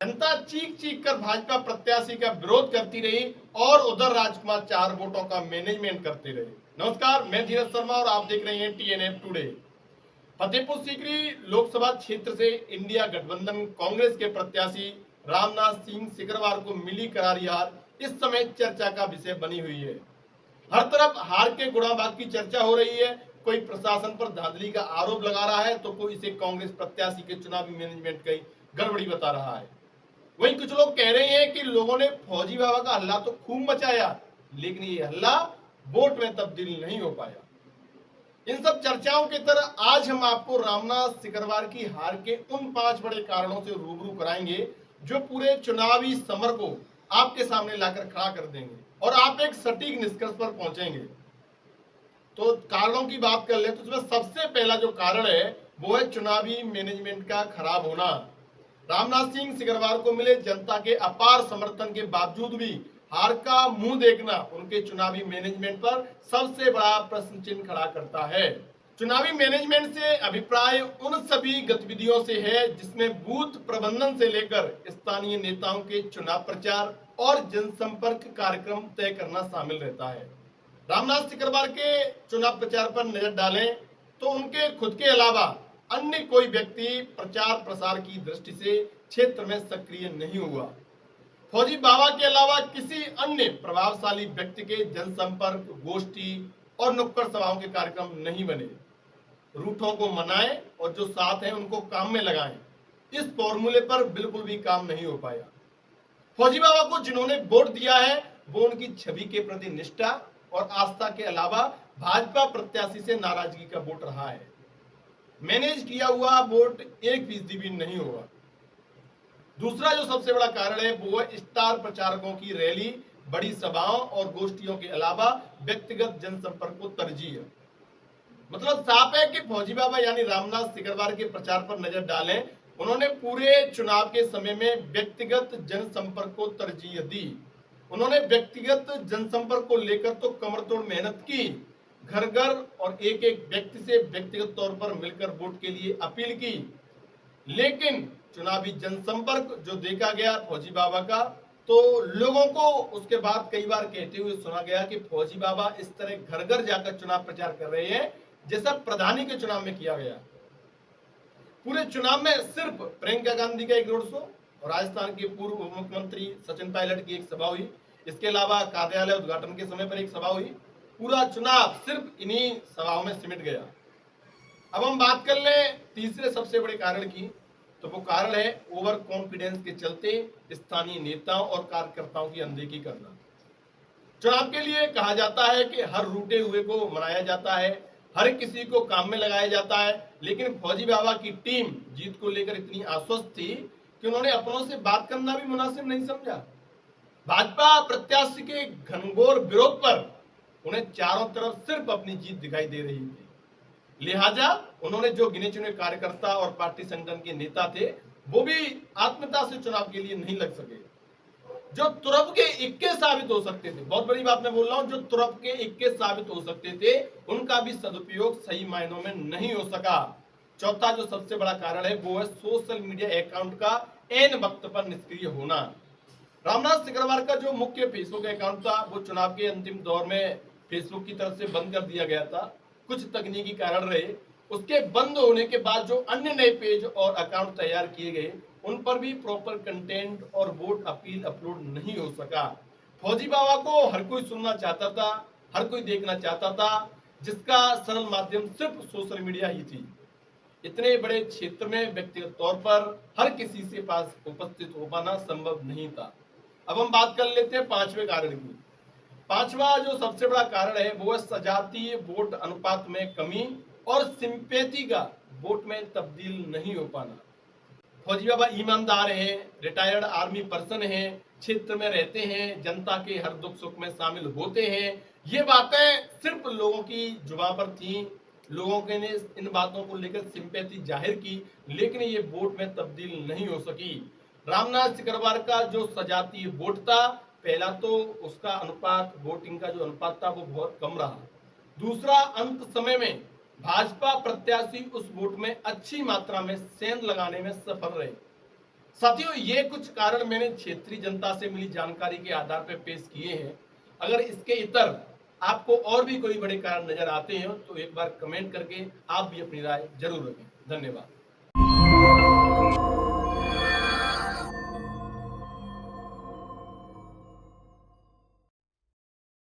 जनता चीख चीख कर भाजपा प्रत्याशी का विरोध करती रही और उधर राजकुमार 4 वोटों का मैनेजमेंट करते रहे। नमस्कार, मैं धीरज शर्मा और आप देख रहे हैं TNF टुडे। फतेहपुर सीकरी लोकसभा क्षेत्र से इंडिया गठबंधन कांग्रेस के प्रत्याशी रामनाथ सिंह सिकरवार को मिली करारी हार इस समय चर्चा का विषय बनी हुई है। हर तरफ हार के गुणाभाग की चर्चा हो रही है। कोई प्रशासन पर धांधली का आरोप लगा रहा है तो कोई इसे कांग्रेस प्रत्याशी के चुनावी मैनेजमेंट की गड़बड़ी बता रहा है। वहीं कुछ लोग कह रहे हैं कि लोगों ने फौजी बाबा का हल्ला तो खूब मचाया, लेकिन ये हल्ला वोट में तब्दील नहीं हो पाया। इन सब चर्चाओं की तरह आज हम आपको रामनाथ सिकरवार की हार के उन 5 बड़े कारणों से रूबरू कराएंगे जो पूरे चुनावी समर को आपके सामने लाकर खड़ा कर देंगे और आप एक सटीक निष्कर्ष पर पहुंचेंगे। तो कारणों की बात कर ले तो उसमें सबसे पहला जो कारण है वो है चुनावी मैनेजमेंट का खराब होना। रामनाथ सिंह सिकरवार को मिले जनता के अपार समर्थन के बावजूद भी हार का मुंह देखना उनके चुनावी मैनेजमेंट पर सबसे बड़ा प्रश्न चिन्ह खड़ा करता है। चुनावी मैनेजमेंट से अभिप्राय उन सभी गतिविधियों से है जिसमें बूथ प्रबंधन से लेकर स्थानीय नेताओं के चुनाव प्रचार और जनसंपर्क कार्यक्रम तय करना शामिल रहता है। रामनाथ सिकरवार के चुनाव प्रचार पर नजर डालें तो उनके खुद के अलावा अन्य कोई व्यक्ति प्रचार प्रसार की दृष्टि से क्षेत्र में सक्रिय नहीं हुआ। फौजी बाबा के अलावा किसी अन्य प्रभावशाली व्यक्ति के जनसंपर्क, गोष्ठी और नुक्कड़ सभाओं के कार्यक्रम नहीं बने। रूठों को मनाएं और जो साथ हैं उनको काम में लगाएं। इस फॉर्मूले पर बिल्कुल भी काम नहीं हो पाया। फौजी बाबा को जिन्होंने वोट दिया है वो उनकी छवि के प्रति निष्ठा और आस्था के अलावा भाजपा प्रत्याशी से नाराजगी का वोट रहा है। मैनेज किया हुआ वोट 1% भी नहीं होगा। दूसरा जो सबसे बड़ा कारण है वो है स्टार प्रचारकों की रैली, बड़ी सभाओं और गोष्ठियों के अलावा व्यक्तिगत जनसंपर्क को तरजीह है। मतलब साफ है कि फौजी बाबा यानी रामनाथ सिकरवार के प्रचार पर नजर डालें, उन्होंने पूरे चुनाव के समय में व्यक्तिगत जनसंपर्क को तरजीह दी। उन्होंने व्यक्तिगत जनसंपर्क को लेकर तो कमरतोड़ मेहनत की, घर घर और एक एक व्यक्ति से व्यक्तिगत तौर पर मिलकर वोट के लिए अपील की, लेकिन चुनावी जनसंपर्क जो देखा गया फौजी बाबा का, तो लोगों को उसके बाद कई बार कहते हुए सुना गया कि फौजी बाबा इस तरह घर घर जाकर चुनाव प्रचार कर रहे हैं जैसा प्रधानी के चुनाव में किया गया। पूरे चुनाव में सिर्फ प्रियंका गांधी का एक रोड शो और राजस्थान के पूर्व उप मुख्यमंत्री सचिन पायलट की एक सभा हुई। इसके अलावा कार्यालय उद्घाटन के समय पर एक सभा हुई। पूरा चुनाव सिर्फ इन्हीं सभाओं में सिमट गया। अब हम बात कर लें तीसरे सबसे बड़े कारण की, तो वो कारण है ओवर कॉन्फिडेंस के चलते स्थानीय नेताओं और कार्यकर्ताओं की अनदेखी करना। चुनाव के लिए कहा जाता है कि हर रूठे हुए को मनाया जाता है, हर किसी को काम में लगाया जाता है, लेकिन फौजी बाबा की टीम जीत को लेकर इतनी आश्वस्त थी कि उन्होंने अपनों से बात करना भी मुनासिब नहीं समझा। भाजपा प्रत्याशी के घनघोर विरोध पर उन्हें चारों तरफ सिर्फ अपनी जीत दिखाई दे रही थी। लिहाजा उन्होंने जो गिने चुने कार्यकर्ता और पार्टी संगठन के नेता थे वो भी आत्मता से चुनाव के लिए नहीं लग सके। जो तुरप के इक्के साबित हो सकते थे, बहुत बड़ी बात मैं बोल रहा हूं, जो तुरप के इक्के साबित हो सकते थे उनका भी सदुपयोग सही मायनों में नहीं हो सका। चौथा जो सबसे बड़ा कारण है वो है सोशल मीडिया अकाउंट का ऐन वक्त पर निष्क्रिय होना। रामनाथ सिकरवार का जो मुख्य फेसबुक अकाउंट था वो चुनाव के अंतिम दौर में फेसबुक की तरफ से बंद कर दिया गया था। कुछ तकनीकी कारण रहे। उसके बंद होने के बाद जो अन्य नए पेज और अकाउंट तैयार किए गए उन पर भी प्रॉपर कंटेंट और वोट अपील अपलोड नहीं हो सका। फौजी बाबा को हर कोई सुनना चाहता था, हर कोई देखना चाहता था, जिसका सरल माध्यम सिर्फ सोशल मीडिया ही थी। इतने बड़े क्षेत्र में व्यक्तिगत तौर पर हर किसी से पास उपस्थित हो पाना संभव नहीं था। अब हम बात कर लेते हैं पांचवें कारण की। पांचवा जो सबसे बड़ा कारण है वो है सजातीय वोट अनुपात में कमी और सिंपैथी का वोट में तब्दील नहीं हो पाना। फौजी बाबा ईमानदार हैं, रिटायर्ड आर्मी पर्सन हैं, क्षेत्र में रहते हैं, जनता के हर दुख सुख में शामिल होते हैं। ये बातें सिर्फ लोगों की जुबान पर थी, लोगों के ने इन बातों को लेकर सिंपैथी जाहिर की, लेकिन ये वोट में तब्दील नहीं हो सकी। रामनाथ सिकरवार का जो सजातीय वोट था, पहला तो उसका अनुपात, वोटिंग का जो अनुपात था वो बहुत कम रहा। दूसरा, अंत समय में भाजपा प्रत्याशी उस वोट में अच्छी मात्रा में सेंध लगाने में सफल रहे। साथियों, ये कुछ कारण मैंने क्षेत्रीय जनता से मिली जानकारी के आधार पर पेश किए हैं। अगर इसके इतर आपको और भी कोई बड़े कारण नजर आते हैं तो एक बार कमेंट करके आप भी अपनी राय जरूर रखें। धन्यवाद।